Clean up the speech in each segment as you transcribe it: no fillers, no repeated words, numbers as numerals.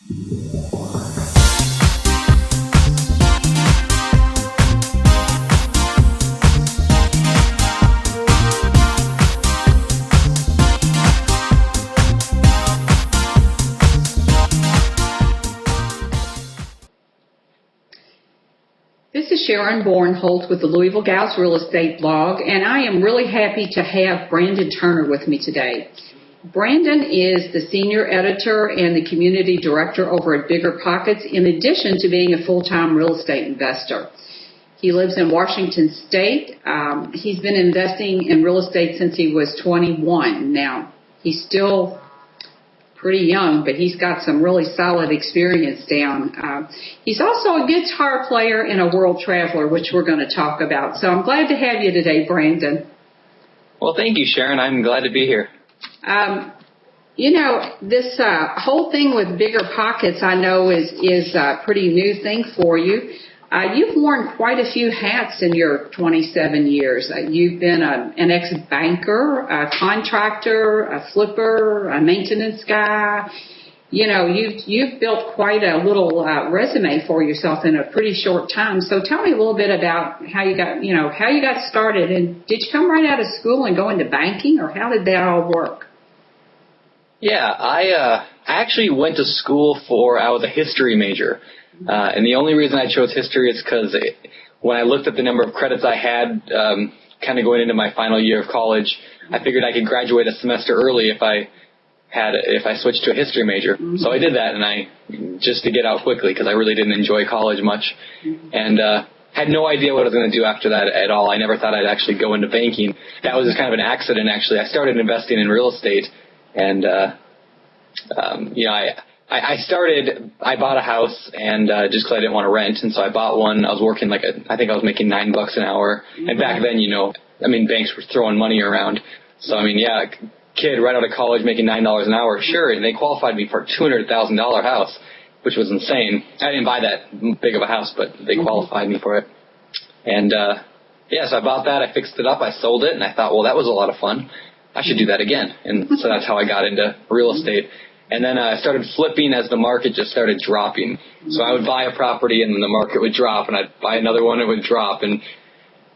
This is Sharon Vornholt with the Louisville Gals Real Estate blog, and I am really happy to have Brandon Turner with me today. Brandon is the senior editor and the community director over at Bigger Pockets, in addition to being a full-time real estate investor. He lives in Washington State. He's been investing in real estate since he was 21. Now, he's still pretty young, but he's got some really solid experience down. He's also a guitar player and a world traveler, which we're going to talk about. So I'm glad to have you today, Brandon. Well, thank you, Sharon. I'm glad to be here. This whole thing with Bigger Pockets, I know, is a pretty new thing for you. You've worn quite a few hats in your 27 years. You've been an ex-banker, a contractor, a flipper, a maintenance guy. You've built quite a little resume for yourself in a pretty short time. So tell me a little bit about how you got started. And did you come right out of school and go into banking, or how did that all work? Yeah, I actually went to school I was a history major. And the only reason I chose history is because when I looked at the number of credits I had kind of going into my final year of college, I figured I could graduate a semester early if I switched to a history major. Mm-hmm. So I did that, and just to get out quickly, because I really didn't enjoy college much. Mm-hmm. And had no idea what I was going to do after that at all. I never thought I'd actually go into banking. That was just kind of an accident, actually. I started investing in real estate, and I bought a house, and just because I didn't want to rent, and so I bought one. I was working I think I was making $9 an hour, and back then, banks were throwing money around. So kid right out of college making $9 an hour, sure, and they qualified me for a $200,000 house, which was insane. I didn't buy that big of a house, but they qualified me for it. And so I bought that, I fixed it up, I sold it, and I thought, well, that was a lot of fun. I should do that again. And so that's how I got into real estate. And then I started flipping as the market just started dropping. So I would buy a property, and then the market would drop, and I'd buy another one, it would drop. And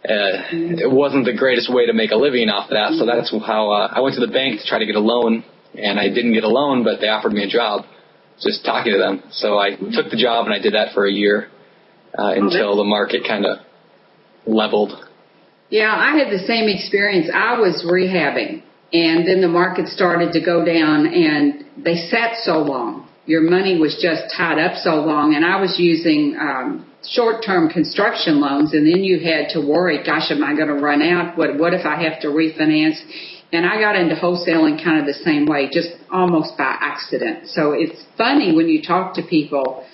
it wasn't the greatest way to make a living off that. So that's how I went to the bank to try to get a loan, and I didn't get a loan, but they offered me a job, just talking to them. So I took the job, and I did that for a year until the market kind of leveled. Yeah, I had the same experience. I was rehabbing. And then the market started to go down, and they sat so long. Your money was just tied up so long. And I was using short-term construction loans, and then you had to worry, gosh, am I going to run out? What if I have to refinance? And I got into wholesaling kind of the same way, just almost by accident. So it's funny when you talk to people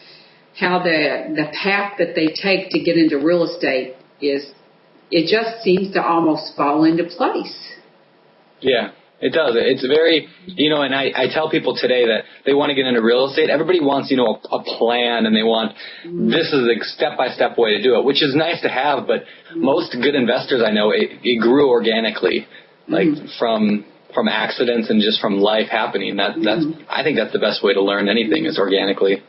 how the path that they take to get into real estate it just seems to almost fall into place. Yeah, it does. It's very, and I tell people today that they want to get into real estate. Everybody wants, a plan, and they want, this is a step-by-step way to do it, which is nice to have, but most good investors I know, it grew organically, from accidents and just from life happening. I think that's the best way to learn anything, is organically.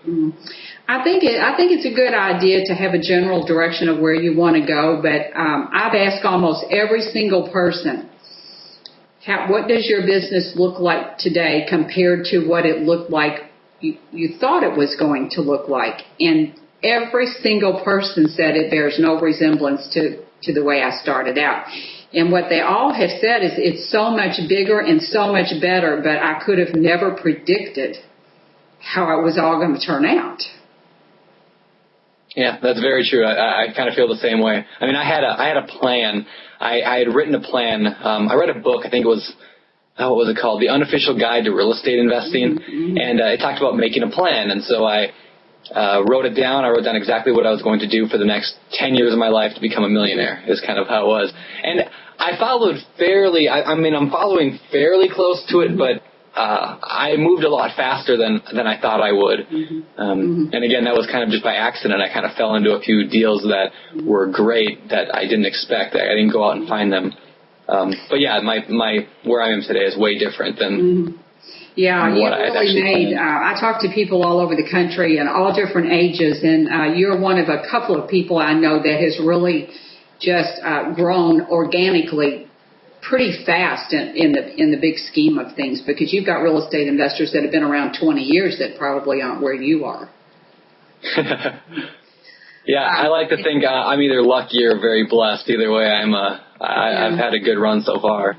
I think it's a good idea to have a general direction of where you want to go, but I've asked almost every single person, what does your business look like today compared to what it looked like you thought it was going to look like? And every single person said it bears no resemblance to the way I started out. And what they all have said is it's so much bigger and so much better, but I could have never predicted how it was all going to turn out. Yeah, that's very true. I kind of feel the same way. I mean, I had a plan. I had written a plan. I read a book. I think it was, what was it called? The Unofficial Guide to Real Estate Investing. Mm-hmm. And it talked about making a plan. And so I wrote it down. I wrote down exactly what I was going to do for the next 10 years of my life to become a millionaire, is kind of how it was. And I followed I'm following fairly close to it, but I moved a lot faster than I thought I would. And again, that was kind of just by accident. I kind of fell into a few deals that were great that I didn't expect. I didn't go out and find them. But yeah, my where I am today is way different than Yeah, you what I had really actually made, planned. I talk to people all over the country and all different ages, and you're one of a couple of people I know that has really just grown organically pretty fast in the big scheme of things, because you've got real estate investors that have been around 20 years that probably aren't where you are. Yeah, I like to think I'm either lucky or very blessed. Either way, I've had a good run so far.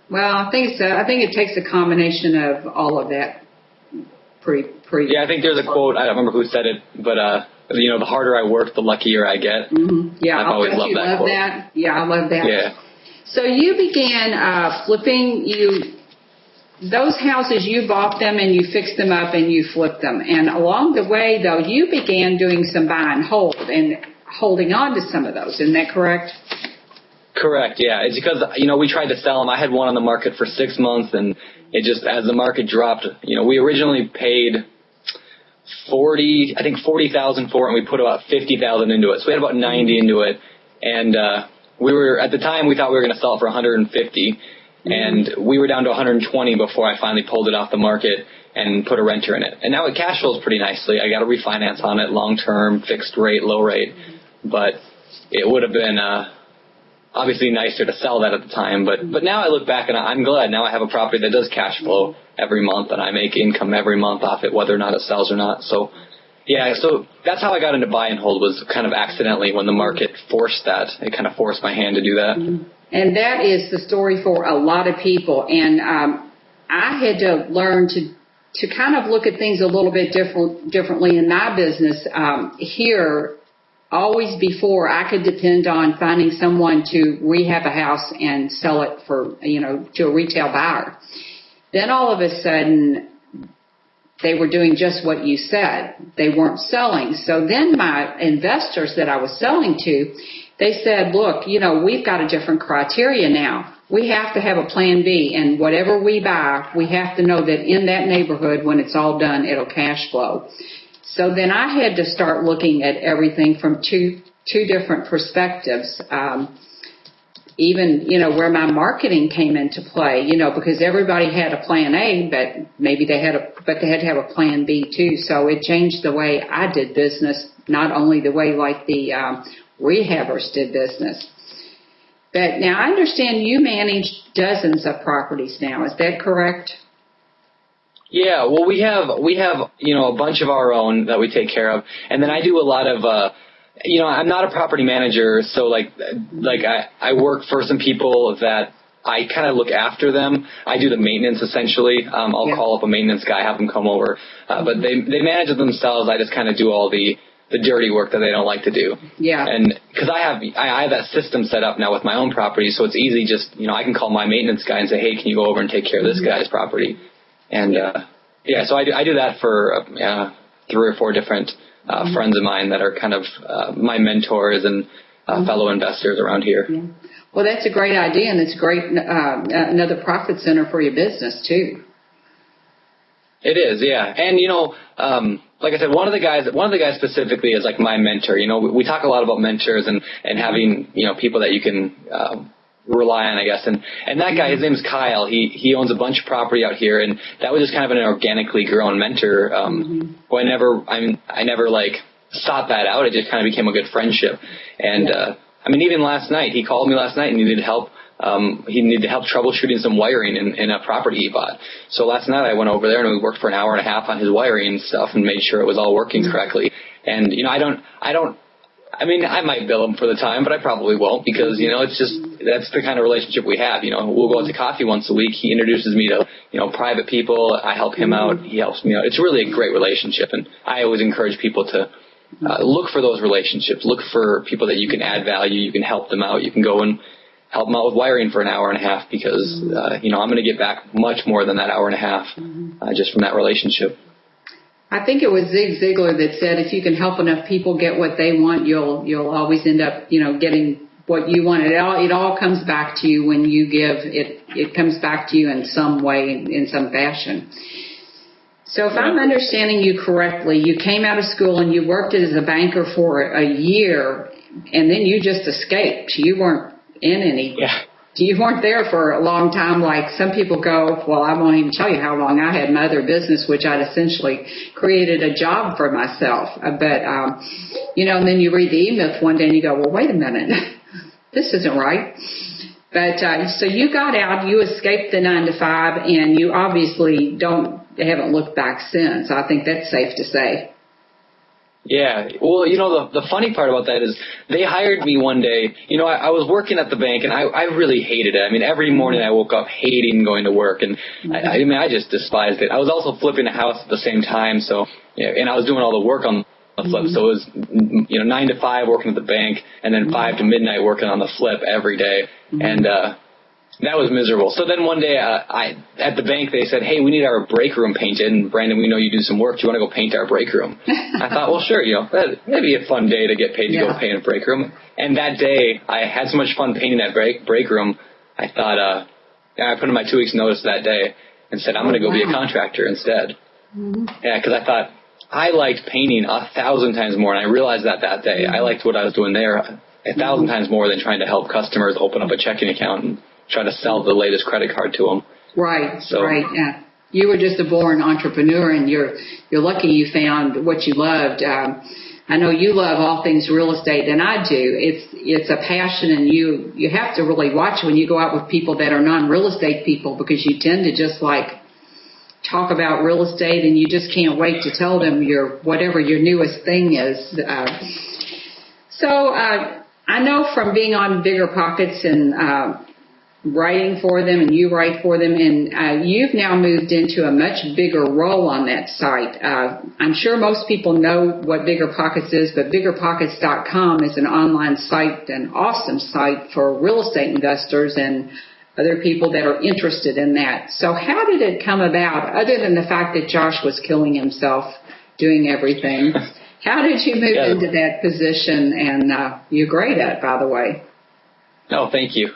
Well, I think it takes a combination of all of that. Pretty. Yeah, I think there's a quote. I don't remember who said it, but the harder I work, the luckier I get. Mm-hmm. Yeah, I've always loved that quote. Yeah, I love that. Yeah. So you began flipping. Those houses, you bought them and you fixed them up and you flipped them. And along the way, though, you began doing some buy and hold and holding on to some of those. Isn't that correct? Correct, yeah. It's because, we tried to sell them. I had one on the market for 6 months, and it just, as the market dropped, we originally paid $40,000 for it, and we put about $50,000 into it. So we had about $90,000 into it. And at the time, we thought we were going to sell it for $150,000. And we were down to $120,000 before I finally pulled it off the market and put a renter in it. And now it cash flows pretty nicely. I got a refinance on it, long-term, fixed rate, low rate. But it would have been obviously nicer to sell that at the time. But now I look back and I'm glad. Now I have a property that does cash flow every month, and I make income every month off it, whether or not it sells or not. So, yeah, so that's how I got into buy and hold, was kind of accidentally when the market forced that. It kind of forced my hand to do that. And that is the story for a lot of people. And I had to learn to kind of look at things a little bit differently in my business. Here, always before, I could depend on finding someone to rehab a house and sell it for, to a retail buyer. Then all of a sudden, they were doing just what you said. They weren't selling. So then my investors that I was selling to, they said, look, we've got a different criteria now. We have to have a plan B, and whatever we buy, we have to know that in that neighborhood, when it's all done, it'll cash flow. So then I had to start looking at everything from two different perspectives. Even, where my marketing came into play, because everybody had a plan A, but maybe they had to have a plan B too. So it changed the way I did business, not only the way like the rehabbers did business. But now I understand you manage dozens of properties now. Is that correct? Yeah, well, we have a bunch of our own that we take care of, and then I do a lot of I'm not a property manager, so like I work for some people that I kind of look after them. I do the maintenance essentially. I'll call up a maintenance guy, have them come over, but they manage it themselves. I just kind of do all the dirty work that they don't like to do. Yeah. And because I have that system set up now with my own property, so it's easy. Just I can call my maintenance guy and say, hey, can you go over and take care of this guy's property? And so I do that for 3 or 4 different friends of mine that are kind of my mentors and fellow investors around here. Yeah. Well, that's a great idea, and it's great another profit center for your business too. It is, yeah. And like I said, one of the guys specifically is like my mentor. We talk a lot about mentors and having people that you can rely on, I guess. And that guy, his name's Kyle. He owns a bunch of property out here, and that was just kind of an organically grown mentor. Who I never like sought that out. It just kind of became a good friendship. And even last night, he called me last night and needed help. He needed help troubleshooting some wiring in a property he bought. So last night I went over there and we worked for an hour and a half on his wiring and stuff and made sure it was all working correctly. And I might bill him for the time, but I probably won't, because, it's just, that's the kind of relationship we have. We'll go out to coffee once a week. He introduces me to, private people. I help him out. He helps me out. It's really a great relationship. And I always encourage people to look for those relationships. Look for people that you can add value. You can help them out. You can go and help them out with wiring for an hour and a half, because, I'm going to get back much more than that hour and a half just from that relationship. I think it was Zig Ziglar that said, if you can help enough people get what they want, you'll always end up, getting what you want. It all comes back to you when you give. It comes back to you in some way, in some fashion. So if I'm understanding you correctly, you came out of school and you worked as a banker for a year, and then you just escaped. You weren't in any you weren't there for a long time. Like some people go, well, I won't even tell you how long. I had my other business, which I'd essentially created a job for myself. But, and then you read the E-Myth one day and you go, well, wait a minute, this isn't right. But so you got out, you escaped the 9 to 5, and you obviously haven't looked back since. I think that's safe to say. Yeah. Well, the funny part about that is they hired me one day. I was working at the bank, and I really hated it. I mean, every morning I woke up hating going to work, and I just despised it. I was also flipping a house at the same time, so and I was doing all the work on the flip. So it was 9 to 5 working at the bank, and then 5 to midnight working on the flip every day, and that was miserable. So then one day at the bank they said, hey, we need our break room painted, and Brandon, we know you do some work. Do you want to go paint our break room? I thought, well, sure, that'd be a fun day to get paid to go paint a break room. And that day I had so much fun painting that break room, I thought I put in my 2 weeks notice that day and said, I'm going to go be a contractor instead. Yeah, because I thought I liked painting 1,000 times more, and I realized that day. I liked what I was doing there 1,000 times more than trying to help customers open up a checking account and try to sell the latest credit card to them. Right, yeah. You were just a born entrepreneur, and you're lucky you found what you loved. I know you love all things real estate, and I do. It's a passion, and you have to really watch when you go out with people that are non-real estate people, because you tend to just talk about real estate, and you just can't wait to tell them whatever your newest thing is. So I know from being on Bigger Pockets and writing for them, and you write for them, and you've now moved into a much bigger role on that site. I'm sure most people know what Bigger Pockets is, but biggerpockets.com is an online site, an awesome site for real estate investors and other people that are interested in that. So how did it come about, other than the fact that Josh was killing himself doing everything? How did you move into that position? And you're great at it, by the way. Oh, thank you.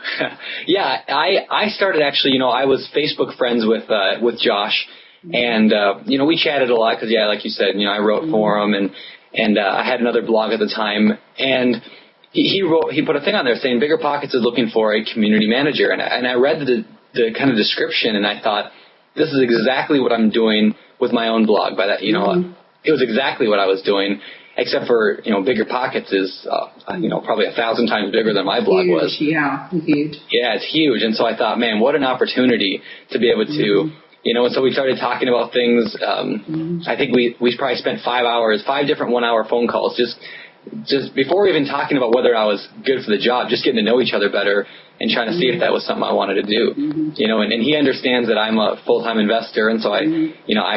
Yeah, I started actually, I was Facebook friends with Josh, and, we chatted a lot because, like you said, I wrote for him, and I had another blog at the time, and he put a thing on there saying Bigger Pockets is looking for a community manager, and I read the kind of description, and I thought, this is exactly what I'm doing with my own blog. By that, it was exactly what I was doing. Except for, Bigger Pockets is, probably 1,000 times bigger than my blog was. Yeah, huge. Yeah, it's huge. And so I thought, man, what an opportunity to be able to, and so we started talking about things. I think we probably spent 5 different 1-hour phone calls just before even talking about whether I was good for the job, just getting to know each other better and trying to see if that was something I wanted to do. And he understands that I'm a full-time investor, and so I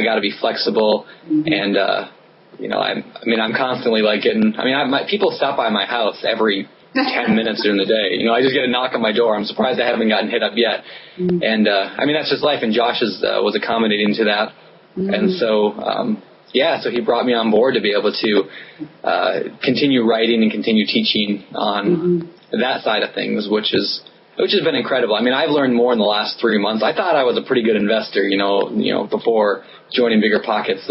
got to be flexible and, I'm constantly people stop by my house every 10 minutes during the day. I just get a knock on my door. I'm surprised I haven't gotten hit up yet. And, that's just life. And Josh was accommodating to that. And so, so he brought me on board to be able to, continue writing and continue teaching on that side of things, which has been incredible. I've learned more in the last 3 months. I thought I was a pretty good investor, before joining Bigger Pockets,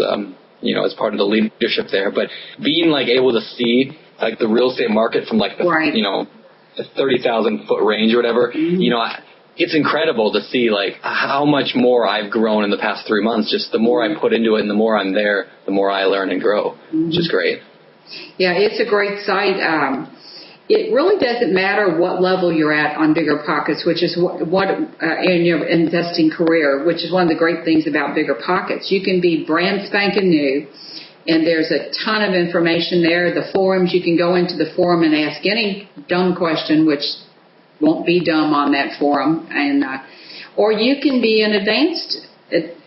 as part of the leadership there. But being able to see the real estate market from the 30,000 foot range or whatever, it's incredible to see how much more I've grown in the past 3 months. Just the more I put into it and the more I'm there, the more I learn and grow, which is great. Yeah, it's a great site. It really doesn't matter what level you're at on Bigger Pockets, which is what in your investing career, which is one of the great things about Bigger Pockets. You can be brand spanking new, and there's a ton of information there. The forums, you can go into the forum and ask any dumb question, which won't be dumb on that forum, and or you can be an advanced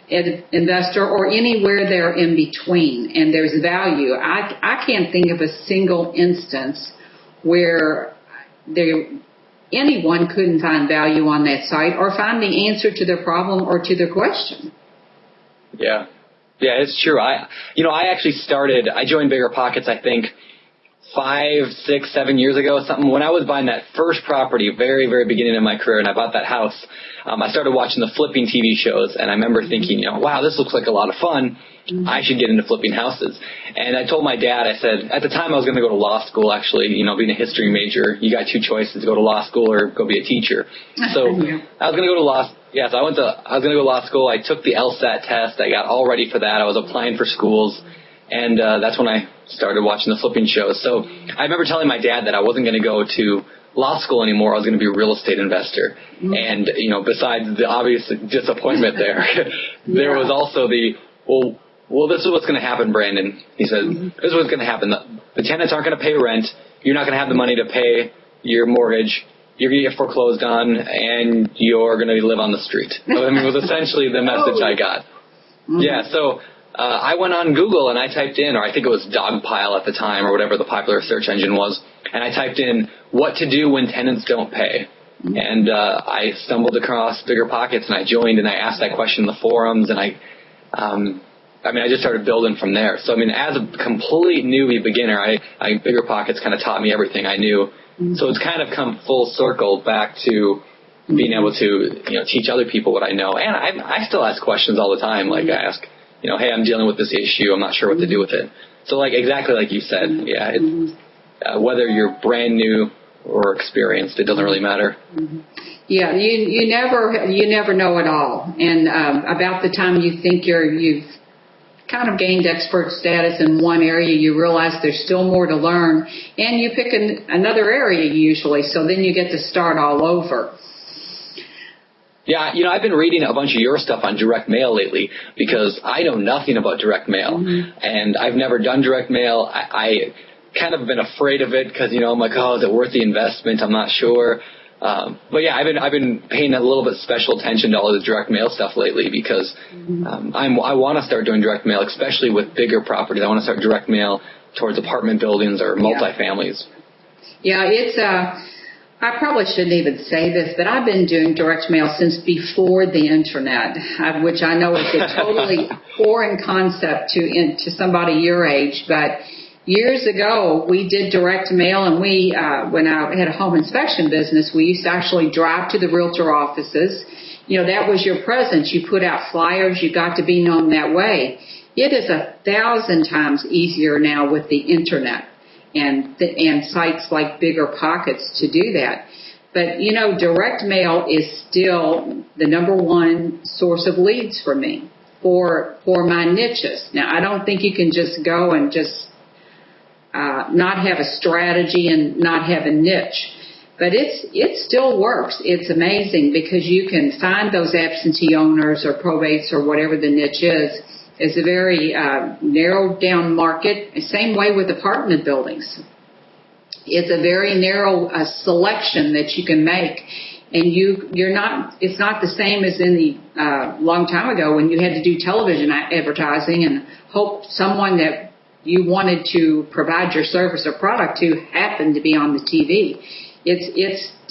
investor or anywhere there in between, and there's value. I can't think of a single instance where anyone couldn't find value on that site or find the answer to their problem or to their question. Yeah, it's true. I joined Bigger Pockets, I think, 5, 6, 7 years ago, something, when I was buying that first property, very, very beginning of my career, and I bought that house, I started watching the flipping TV shows, and I remember thinking, wow, this looks like a lot of fun. I should get into flipping houses. And I told my dad, I said, at the time I was going to go to law school, actually, being a history major, you got two choices, go to law school or go be a teacher. So I was going to go to law school. Yeah, so I was going to go to law school. I took the LSAT test. I got all ready for that. I was applying for schools. And that's when I started watching the flipping shows. So I remember telling my dad that I wasn't going to go to law school anymore. I was going to be a real estate investor. And, besides the obvious disappointment there, there was also well, this is what's going to happen, Brandon. He said, this is what's going to happen. The tenants aren't going to pay rent. You're not going to have the money to pay your mortgage. You're going to get foreclosed on, and you're going to live on the street. I mean, it was essentially the message I got. Yeah, so I went on Google and I typed in, or I think it was Dogpile at the time, or whatever the popular search engine was, and I typed in what to do when tenants don't pay. And I stumbled across Bigger Pockets, and I joined, and I asked that question in the forums, and I just started building from there. So, as a complete newbie beginner, Bigger Pockets kind of taught me everything I knew. So it's kind of come full circle back to being able to, teach other people what I know. And I still ask questions all the time. Like I ask, hey, I'm dealing with this issue. I'm not sure what to do with it. So exactly like you said, yeah, it's, whether you're brand new or experienced, it doesn't really matter. Yeah, you never know it all. And about the time you think you've kind of gained expert status in one area, you realize there's still more to learn, and you pick another area usually, so then you get to start all over. Yeah, I've been reading a bunch of your stuff on direct mail lately because I know nothing about direct mail, and I've never done direct mail. I kind of been afraid of it because, I'm like, oh, is it worth the investment? I'm not sure. But yeah, I've been paying a little bit special attention to all the direct mail stuff lately because I want to start doing direct mail, especially with bigger properties. I want to start direct mail towards apartment buildings or multifamilies. Yeah, it's I probably shouldn't even say this, but I've been doing direct mail since before the internet, which I know is a totally foreign concept to somebody your age, but years ago, we did direct mail, and we, when I had a home inspection business, we used to actually drive to the realtor offices. That was your presence. You put out flyers. You got to be known that way. It is 1,000 times easier now with the internet and sites like Bigger Pockets to do that. But, direct mail is still the number one source of leads for me for my niches. Now, I don't think you can just go and just not have a strategy and not have a niche. But it still works. It's amazing because you can find those absentee owners or probates or whatever the niche is. It's a very narrowed down market. Same way with apartment buildings. It's a very narrow selection that you can make. And it's not the same as in the long time ago when you had to do television advertising and hope someone that you wanted to provide your service or product to happen to be on the TV.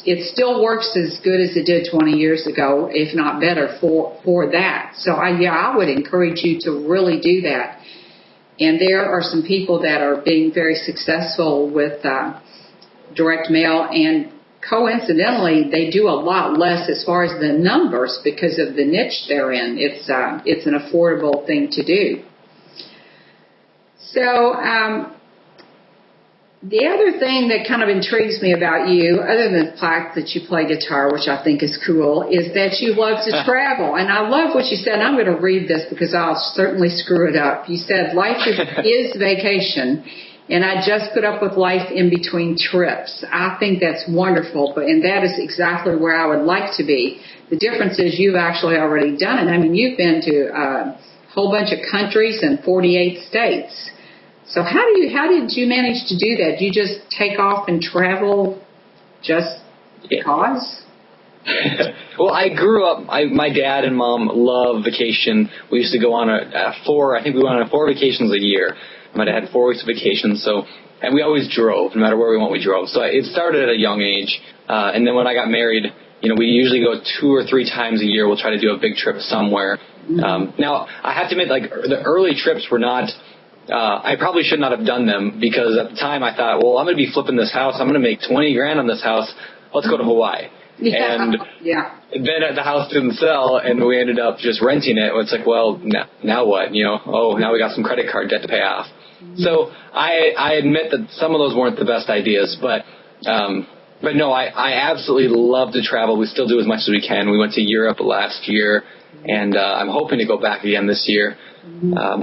It still works as good as it did 20 years ago, if not better, for that. So I would encourage you to really do that. And there are some people that are being very successful with direct mail, and coincidentally, they do a lot less as far as the numbers because of the niche they're in. It's an affordable thing to do. So the other thing that kind of intrigues me about you, other than the fact that you play guitar, which I think is cool, is that you love to travel. And I love what you said. I'm going to read this because I'll certainly screw it up. You said, life is vacation, and I just put up with life in between trips. I think that's wonderful, and that is exactly where I would like to be. The difference is you've actually already done it. I mean, you've been to a whole bunch of countries and 48 states. So how did you manage to do that? Do you just take off and travel just because? Well, I grew up, my dad and mom love vacation. We used to go on we went on 4 vacations a year. My dad had 4 weeks of vacation, and we always drove. No matter where we went, we drove. So it started at a young age. And then when I got married, we usually go 2 or 3 times a year. We'll try to do a big trip somewhere. Now, I have to admit, the early trips were not I probably should not have done them because at the time I thought, well, I'm going to be flipping this house. I'm going to make $20,000 on this house. Let's go to Hawaii. Yeah. And then the house didn't sell, and we ended up just renting it. It's like, well, now what? Now we got some credit card debt to pay off. So I admit that some of those weren't the best ideas, but no, I absolutely love to travel. We still do as much as we can. We went to Europe last year, and I'm hoping to go back again this year.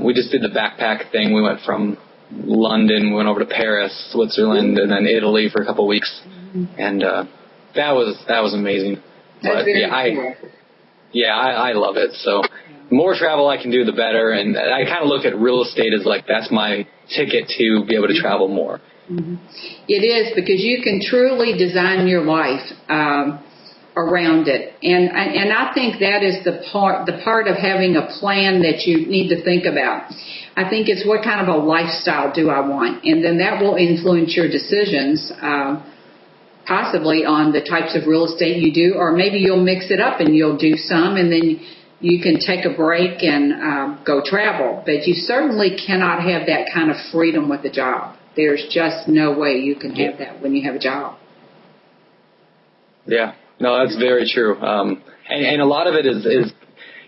We just did the backpack thing. We went from London, we went over to Paris, Switzerland, and then Italy for a couple of weeks, and that was amazing. That's very cool. I love it. So the more travel I can do, the better. And I kind of look at real estate as like that's my ticket to be able to travel more. Mm-hmm. It is, because you can truly design your life around it. And I think that is the part of having a plan that you need to think about. I think it's what kind of a lifestyle do I want? And then that will influence your decisions, possibly on the types of real estate you do, or maybe you'll mix it up and you'll do some and then you can take a break and go travel. But you certainly cannot have that kind of freedom with a job. There's just no way you can have that when you have a job. Yeah, no, that's very true. And a lot of it is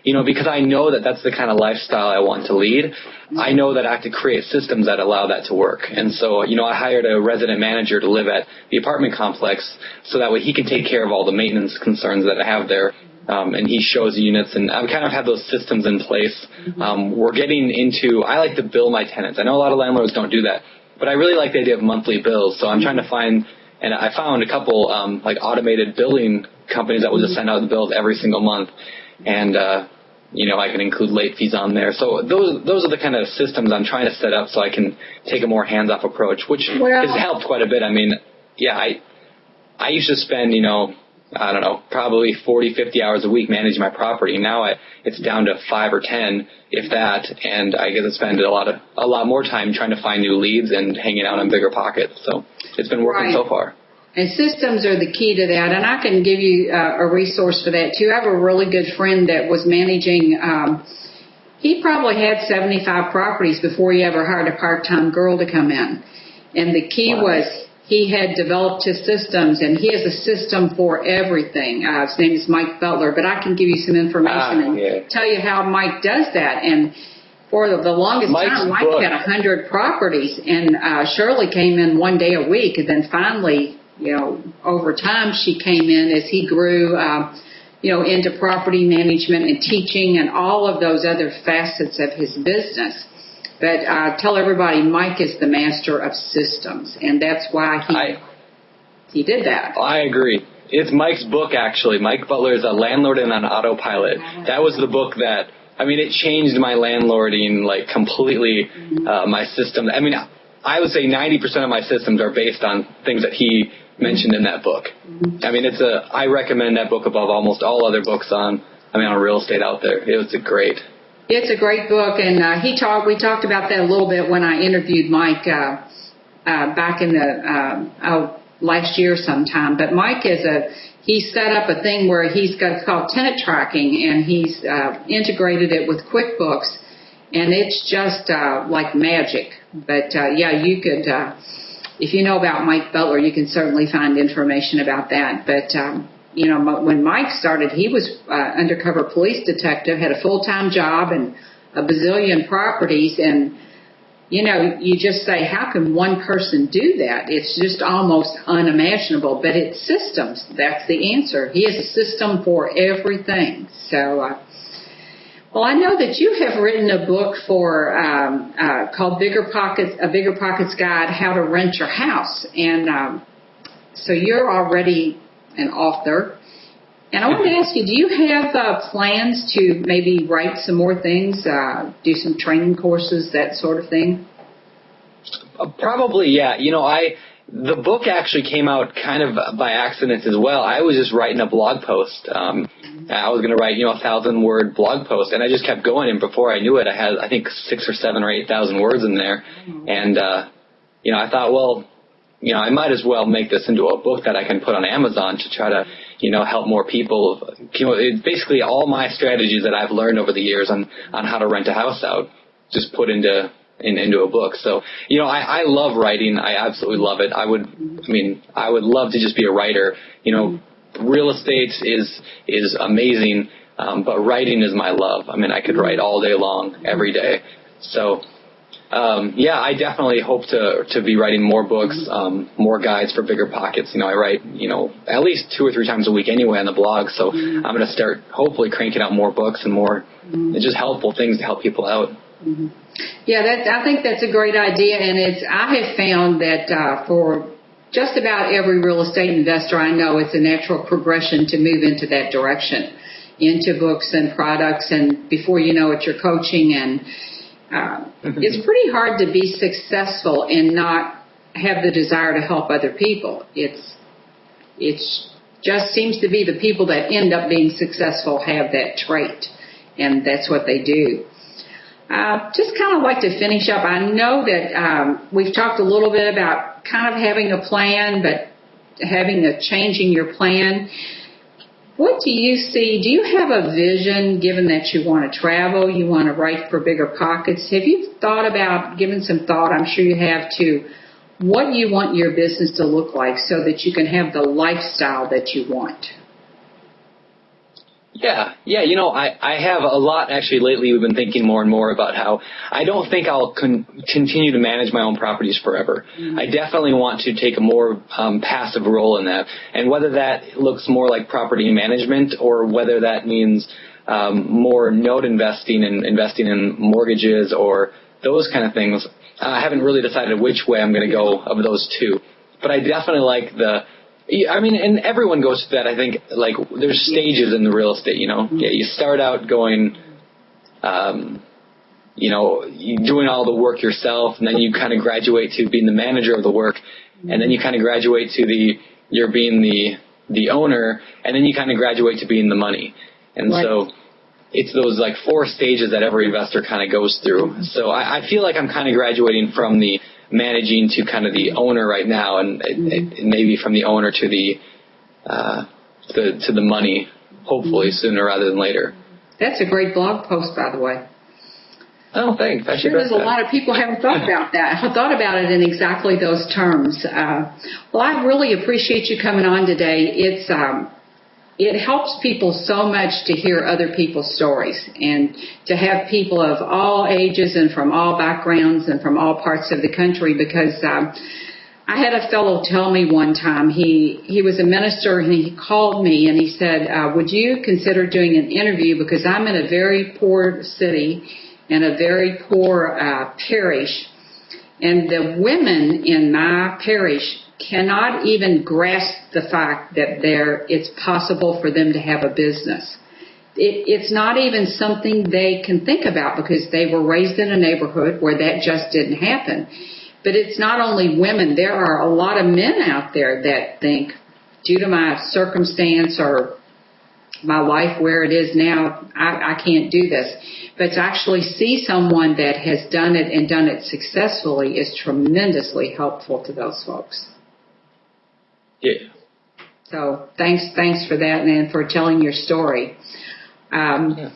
because I know that that's the kind of lifestyle I want to lead. I know that I have to create systems that allow that to work. And so, I hired a resident manager to live at the apartment complex so that way he can take care of all the maintenance concerns that I have there. And he shows units, and I've kind of had those systems in place. We're getting into, I like to bill my tenants. I know a lot of landlords don't do that, but I really like the idea of monthly bills. So I'm trying to find, and I found a couple like automated billing companies that will just send out the bills every single month. And, I can include late fees on there. So those are the kind of systems I'm trying to set up so I can take a more hands-off approach, which has helped quite a bit. I mean, I used to spend, I don't know, probably 40, 50 hours a week managing my property. Now it's down to 5 or 10, if that, and I get to spend a lot more time trying to find new leads and hanging out on bigger pockets. So it's been working so far. And systems are the key to that, and I can give you a resource for that, too. I have a really good friend that was managing, he probably had 75 properties before he ever hired a part-time girl to come in. And the key was he had developed his systems, and he has a system for everything. His name is Mike Butler, but I can give you some information and tell you how Mike does that. And for the longest time, Mike had 100 properties, and Shirley came in one day a week, and then finally, over time she came in as he grew, into property management and teaching and all of those other facets of his business. But tell everybody, Mike is the master of systems, and that's why he did that. I agree. It's Mike's book, actually. Mike Butler is a landlord and on autopilot. That was the book that, it changed my landlording, like, completely, my system. I would say 90% of my systems are based on things that he mentioned in that book. I recommend that book above almost all other books on real estate out there. It's a great book, and we talked about that a little bit when I interviewed Mike back in the last year sometime. But Mike he set up a thing where it's called tenant tracking, and he's integrated it with QuickBooks, and it's just like magic. But you could, if you know about Mike Butler, you can certainly find information about that. But when Mike started, he was undercover police detective, had a full-time job and a bazillion properties, and you just say, how can one person do that? It's just almost unimaginable, but it's systems. That's the answer. He has a system for everything. So, I know that you have written a book called A Bigger Pockets Guide, How to Rent Your House. And so you're already an author. And I wanted to ask you, do you have plans to maybe write some more things, do some training courses, that sort of thing? Probably, yeah. The book actually came out kind of by accident as well. I was just writing a blog post. I was going to write, 1,000-word blog post, and I just kept going. And before I knew it, I had, I think, 6,000 or 7,000 or 8,000 words in there. And, I thought, I might as well make this into a book that I can put on Amazon to try to, help more people. It's basically all my strategies that I've learned over the years on how to rent a house out, just put into into a book. So, I love writing. I absolutely love it. I would love to just be a writer. Real estate is amazing, but writing is my love. I could write all day long, every day. So, I definitely hope to be writing more books, more guides for bigger pockets. I write, at least 2 or 3 times a week anyway on the blog. So I'm going to start hopefully cranking out more books and more just helpful things to help people out. Mm-hmm. Yeah, I think that's a great idea. And I have found that for just about every real estate investor I know, it's a natural progression to move into that direction, into books and products. And before you know it, you're coaching, and it's pretty hard to be successful and not have the desire to help other people. It just seems to be the people that end up being successful have that trait, and that's what they do. Just kind of like to finish up. I know that we've talked a little bit about kind of having a plan, but changing your plan. What do you see? Do you have a vision, given that you want to travel, you want to write for bigger pockets? Have you thought about, given some thought, I'm sure you have, to what you want your business to look like so that you can have the lifestyle that you want? Yeah. I have a lot, actually. Lately we've been thinking more and more about how I don't think I'll continue to manage my own properties forever. Mm-hmm. I definitely want to take a more passive role in that, and whether that looks more like property management or whether that means more note investing and investing in mortgages or those kind of things, I haven't really decided which way I'm going to go of those two. But I definitely like and everyone goes through that. I think, like, there's stages in the real estate, Yeah, you start out going, doing all the work yourself, and then you kind of graduate to being the manager of the work, and then you kind of graduate to you're being the owner, and then you kind of graduate to being the money. And right. So it's those, 4 stages that every investor kind of goes through. So I feel like I'm kind of graduating from the managing to kind of the owner right now, and maybe from the owner to the money, hopefully sooner rather than later. That's a great blog post, by the way. Oh, thanks. I'm sure there's a lot of people who haven't thought about that. I thought about it in exactly those terms. Well, I really appreciate you coming on today. It helps people so much to hear other people's stories and to have people of all ages and from all backgrounds and from all parts of the country, because I had a fellow tell me one time, he was a minister, and he called me and he said, would you consider doing an interview, because I'm in a very poor city and a very poor parish, and the women in my parish cannot even grasp the fact that it's possible for them to have a business. It's not even something they can think about, because they were raised in a neighborhood where that just didn't happen. But it's not only women. There are a lot of men out there that think, due to my circumstance or my life where it is now, I can't do this. But to actually see someone that has done it and done it successfully is tremendously helpful to those folks. Yeah. So thanks for that, and for telling your story. I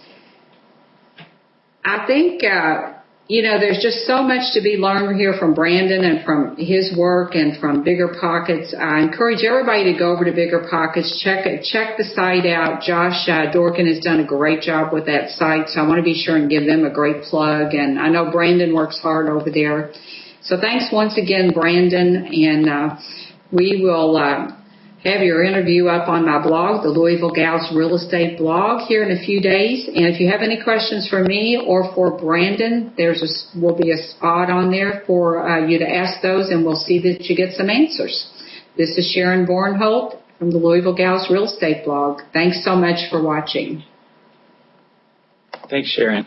think, there's just so much to be learned here from Brandon and from his work and from Bigger Pockets. I encourage everybody to go over to Bigger Pockets, check the site out. Josh Dorkin has done a great job with that site, so I want to be sure and give them a great plug. And I know Brandon works hard over there. So thanks once again, Brandon, and we will have your interview up on my blog, the Louisville Gals Real Estate blog, here in a few days. And if you have any questions for me or for Brandon, will be a spot on there for you to ask those, and we'll see that you get some answers. This is Sharon Vornholt from the Louisville Gals Real Estate blog. Thanks so much for watching. Thanks, Sharon.